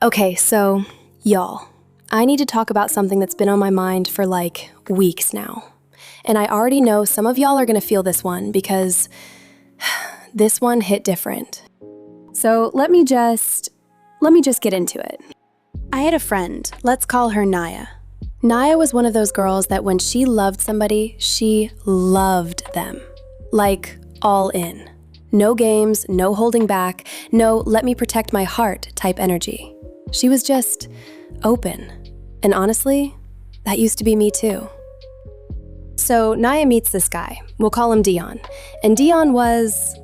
Okay, so, y'all, I need to talk about something that's been on my mind for like weeks now. And I already know some of y'all are gonna feel this one because this one hit different. So let me just get into it. I had a friend, let's call her Naya. Naya was one of those girls that when she loved somebody, she loved them. Like, all in. No games, no holding back, no let me protect my heart type energy. She was just open. And honestly, that used to be me too. So Naya meets this guy. We'll call him Dion. And Dion was,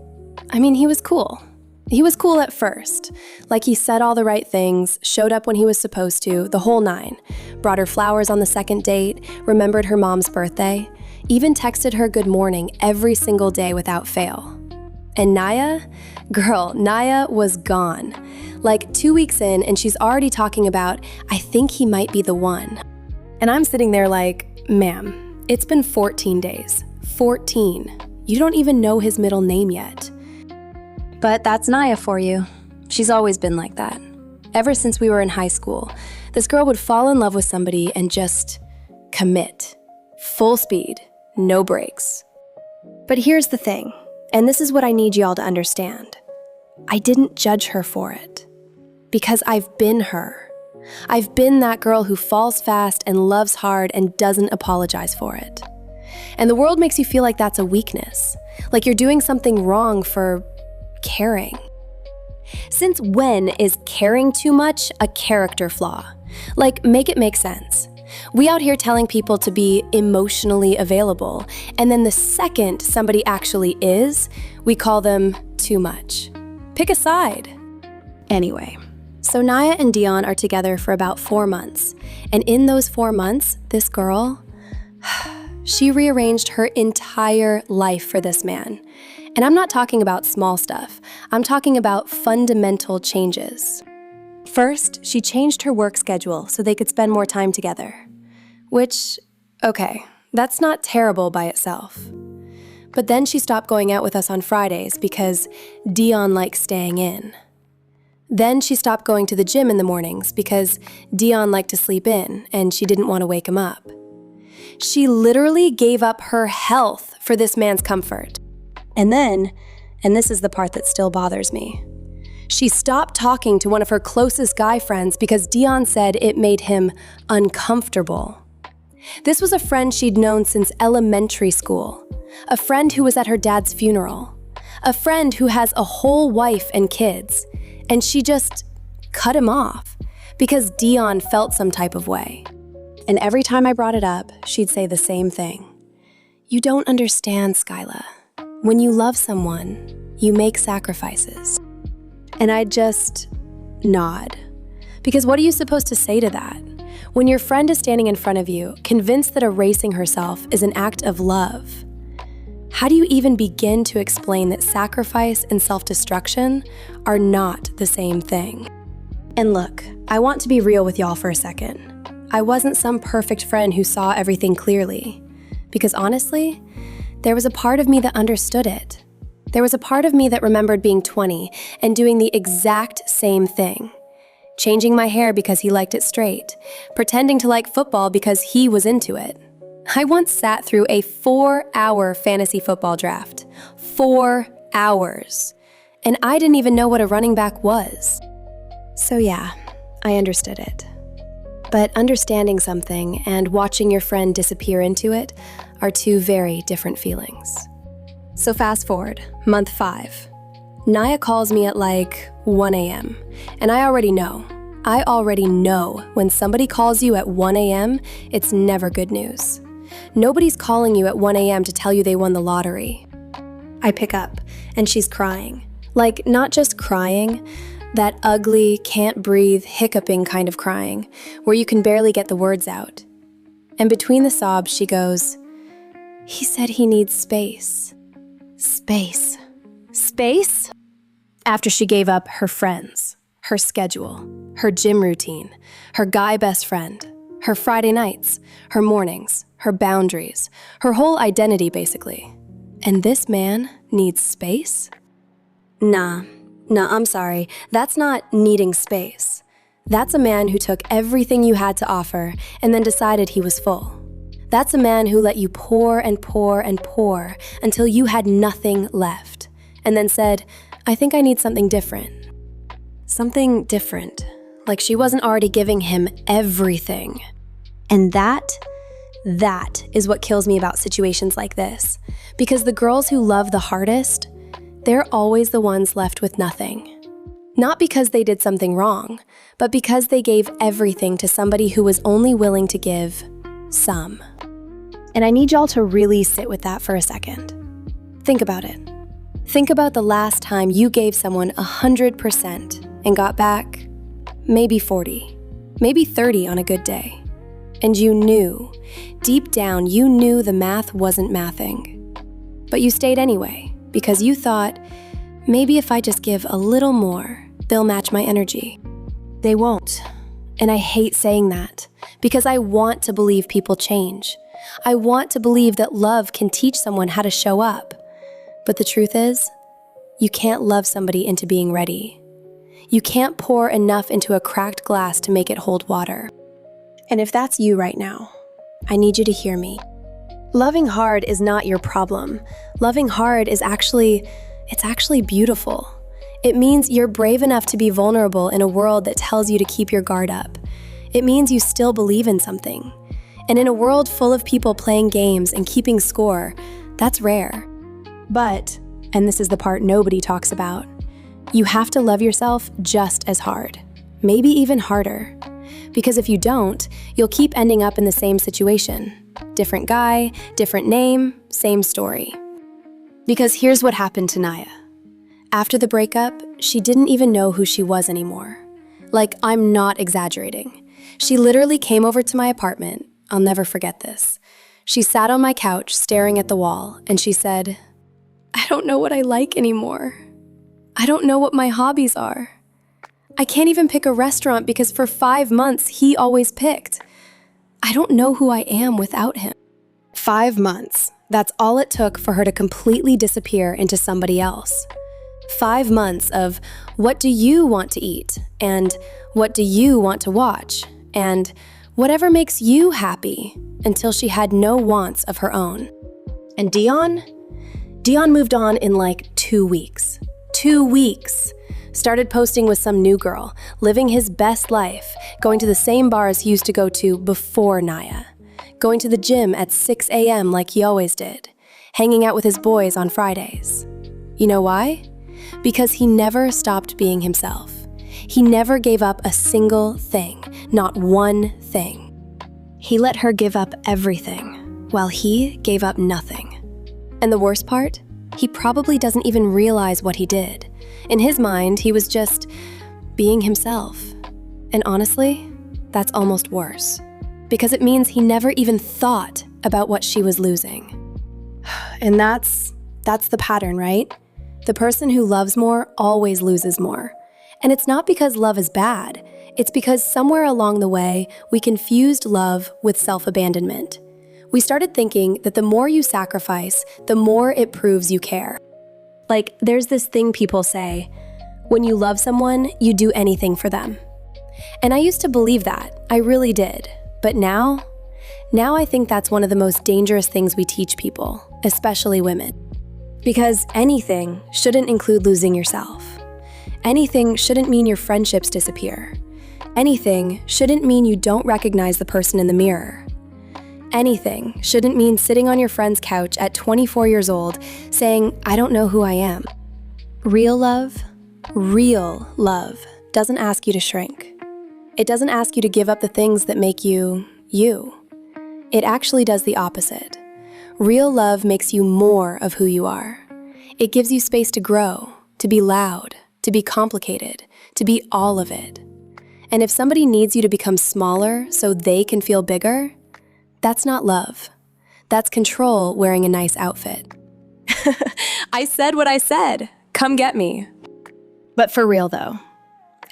he was cool. He was cool at first. Like he said all the right things, showed up when he was supposed to, the whole nine. Brought her flowers on the second date, remembered her mom's birthday, even texted her good morning every single day without fail. And Naya? Girl, Naya was gone. Like 2 weeks in and she's already talking about, I think he might be the one. And I'm sitting there like, ma'am, it's been 14 days. 14. You don't even know his middle name yet. But that's Naya for you. She's always been like that. Ever since we were in high school, this girl would fall in love with somebody and just commit. Full speed, no breaks. But here's the thing, and this is what I need y'all to understand. I didn't judge her for it. Because I've been her. I've been that girl who falls fast and loves hard and doesn't apologize for it. And the world makes you feel like that's a weakness. Like you're doing something wrong for caring. Since when is caring too much a character flaw? Like, make it make sense. We out here telling people to be emotionally available, and then the second somebody actually is, we call them too much. Pick a side. Anyway, so Naya and Dion are together for about 4 months, and in those 4 months, this girl, she rearranged her entire life for this man. And I'm not talking about small stuff. I'm talking about fundamental changes. First, she changed her work schedule so they could spend more time together. Which, okay, that's not terrible by itself. But then she stopped going out with us on Fridays because Dion likes staying in. Then she stopped going to the gym in the mornings because Dion liked to sleep in and she didn't want to wake him up. She literally gave up her health for this man's comfort. And then, and this is the part that still bothers me, she stopped talking to one of her closest guy friends because Dion said it made him uncomfortable. This was a friend she'd known since elementary school, a friend who was at her dad's funeral, a friend who has a whole wife and kids, and she just cut him off because Dion felt some type of way. And every time I brought it up, she'd say the same thing. You don't understand, Skylah. When you love someone, you make sacrifices. And I'd just nod. Because what are you supposed to say to that? When your friend is standing in front of you, convinced that erasing herself is an act of love, how do you even begin to explain that sacrifice and self-destruction are not the same thing? And look, I want to be real with y'all for a second. I wasn't some perfect friend who saw everything clearly. Because honestly, there was a part of me that understood it. There was a part of me that remembered being 20 and doing the exact same thing. Changing my hair because he liked it straight. Pretending to like football because he was into it. I once sat through a 4-hour fantasy football draft. 4 hours. And I didn't even know what a running back was. So yeah, I understood it. But understanding something and watching your friend disappear into it are two very different feelings. So fast forward, month 5. Naya calls me at like 1 a.m. And I already know when somebody calls you at 1 a.m., it's never good news. Nobody's calling you at 1 a.m. to tell you they won the lottery. I pick up, and she's crying. Like, not just crying, that ugly, can't breathe, hiccuping kind of crying, where you can barely get the words out. And between the sobs, she goes, he said he needs space. Space. Space? After she gave up her friends, her schedule, her gym routine, her guy best friend, her Friday nights, her mornings, her boundaries, her whole identity basically. And this man needs space? Nah, I'm sorry. That's not needing space. That's a man who took everything you had to offer and then decided he was full. That's a man who let you pour and pour and pour until you had nothing left, and then said, I think I need something different. Something different, like she wasn't already giving him everything. And that is what kills me about situations like this, because the girls who love the hardest, they're always the ones left with nothing. Not because they did something wrong, but because they gave everything to somebody who was only willing to give some. And I need y'all to really sit with that for a second. Think about it. Think about the last time you gave someone 100% and got back maybe 40, maybe 30 on a good day. And you knew, deep down, you knew the math wasn't mathing. But you stayed anyway, because you thought, maybe if I just give a little more, they'll match my energy. They won't. And I hate saying that, because I want to believe people change. I want to believe that love can teach someone how to show up. But the truth is, you can't love somebody into being ready. You can't pour enough into a cracked glass to make it hold water. And if that's you right now, I need you to hear me. Loving hard is not your problem. Loving hard is actually beautiful. It means you're brave enough to be vulnerable in a world that tells you to keep your guard up. It means you still believe in something. And in a world full of people playing games and keeping score, that's rare. But, and this is the part nobody talks about, you have to love yourself just as hard, maybe even harder. Because if you don't, you'll keep ending up in the same situation. Different guy, different name, same story. Because here's what happened to Naya. After the breakup, she didn't even know who she was anymore. Like, I'm not exaggerating. She literally came over to my apartment. I'll never forget this. She sat on my couch staring at the wall, and she said, I don't know what I like anymore. I don't know what my hobbies are. I can't even pick a restaurant because for 5 months, he always picked. I don't know who I am without him. 5 months. That's all it took for her to completely disappear into somebody else. 5 months of what do you want to eat? And what do you want to watch? And whatever makes you happy, until she had no wants of her own. And Dion moved on in like 2 weeks. 2 weeks. Started posting with some new girl, living his best life, going to the same bars he used to go to before Naya, going to the gym at 6 a.m. like he always did, hanging out with his boys on Fridays. You know why? Because he never stopped being himself. He never gave up a single thing, not one thing. He let her give up everything, while he gave up nothing. And the worst part? He probably doesn't even realize what he did. In his mind, he was just being himself. And honestly, that's almost worse. Because it means he never even thought about what she was losing. And that's the pattern, right? The person who loves more always loses more. And it's not because love is bad. It's because somewhere along the way, we confused love with self-abandonment. We started thinking that the more you sacrifice, the more it proves you care. Like, there's this thing people say, when you love someone, you do anything for them. And I used to believe that, I really did. But now I think that's one of the most dangerous things we teach people, especially women. Because anything shouldn't include losing yourself. Anything shouldn't mean your friendships disappear. Anything shouldn't mean you don't recognize the person in the mirror. Anything shouldn't mean sitting on your friend's couch at 24 years old saying, I don't know who I am. Real love doesn't ask you to shrink. It doesn't ask you to give up the things that make you, you. It actually does the opposite. Real love makes you more of who you are. It gives you space to grow, to be loud, to be complicated, to be all of it. And if somebody needs you to become smaller so they can feel bigger, that's not love. That's control wearing a nice outfit. I said what I said. Come get me. But for real though,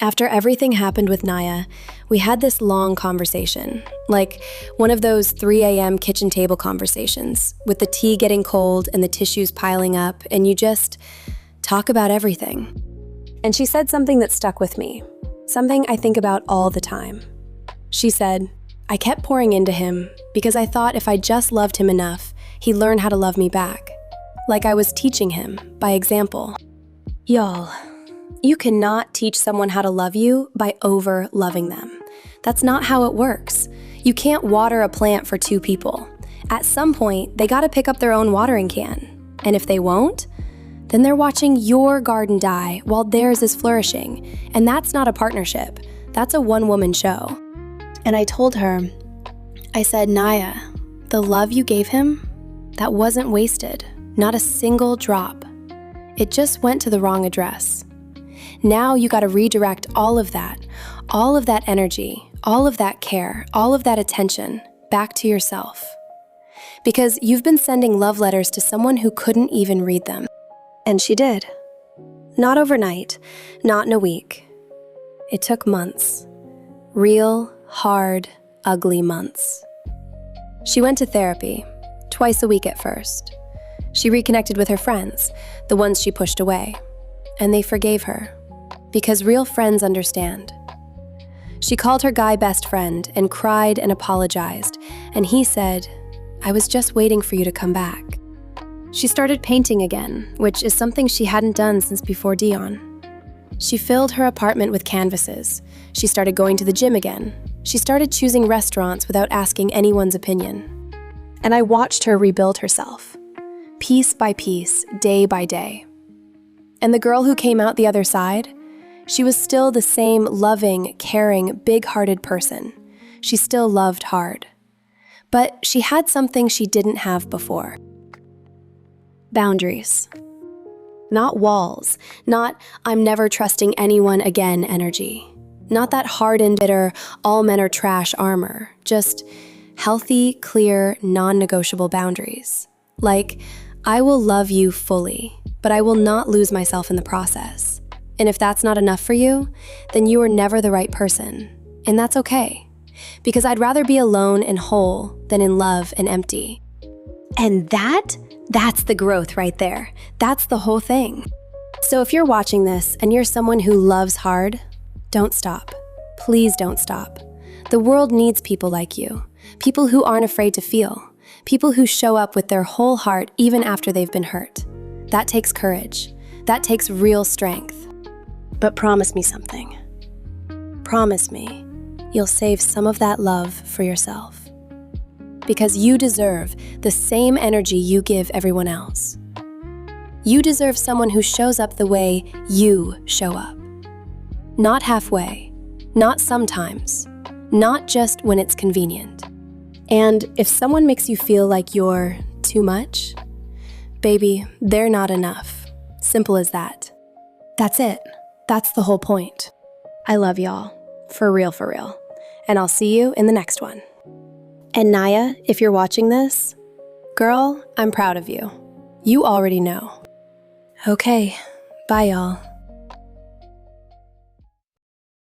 after everything happened with Naya, we had this long conversation, like one of those 3 a.m. kitchen table conversations, with the tea getting cold and the tissues piling up, and you just talk about everything. And she said something that stuck with me. something I think about all the time. She said, I kept pouring into him because I thought if I just loved him enough, he'd learn how to love me back. Like I was teaching him by example. Y'all, you cannot teach someone how to love you by over-loving them. That's not how it works. You can't water a plant for two people. At some point, they gotta pick up their own watering can. And if they won't, then they're watching your garden die while theirs is flourishing. And that's not a partnership. That's a one-woman show. And I told her, I said, Naya, the love you gave him, that wasn't wasted. Not a single drop. It just went to the wrong address. Now you gotta redirect all of that energy, all of that care, all of that attention back to yourself. Because you've been sending love letters to someone who couldn't even read them. And she did. Not overnight, not in a week. It took months. Real, hard, ugly months. She went to therapy, twice a week at first. She reconnected with her friends, the ones she pushed away, and they forgave her, because real friends understand. She called her guy best friend and cried and apologized, and he said, I was just waiting for you to come back. She started painting again, which is something she hadn't done since before Dion. She filled her apartment with canvases. She started going to the gym again. She started choosing restaurants without asking anyone's opinion. And I watched her rebuild herself, piece by piece, day by day. And the girl who came out the other side, she was still the same loving, caring, big-hearted person. She still loved hard. But she had something she didn't have before. Boundaries. Not walls, not I'm never trusting anyone again energy. Not that hardened, bitter, all men are trash armor. Just healthy, clear, non-negotiable boundaries. Like, I will love you fully, but I will not lose myself in the process. And if that's not enough for you, then you are never the right person. And that's okay. Because I'd rather be alone and whole than in love and empty. And that's the growth right there. That's the whole thing. So if you're watching this and you're someone who loves hard, don't stop. Please don't stop. The world needs people like you. People who aren't afraid to feel. People who show up with their whole heart even after they've been hurt. That takes courage. That takes real strength. But promise me something. Promise me you'll save some of that love for yourself. Because you deserve the same energy you give everyone else. You deserve someone who shows up the way you show up. Not halfway, not sometimes, not just when it's convenient. And if someone makes you feel like you're too much, baby, they're not enough. Simple as that. That's it. That's the whole point. I love y'all. For real, for real. And I'll see you in the next one. And Naya, if you're watching this, girl, I'm proud of you. You already know. Okay, bye y'all.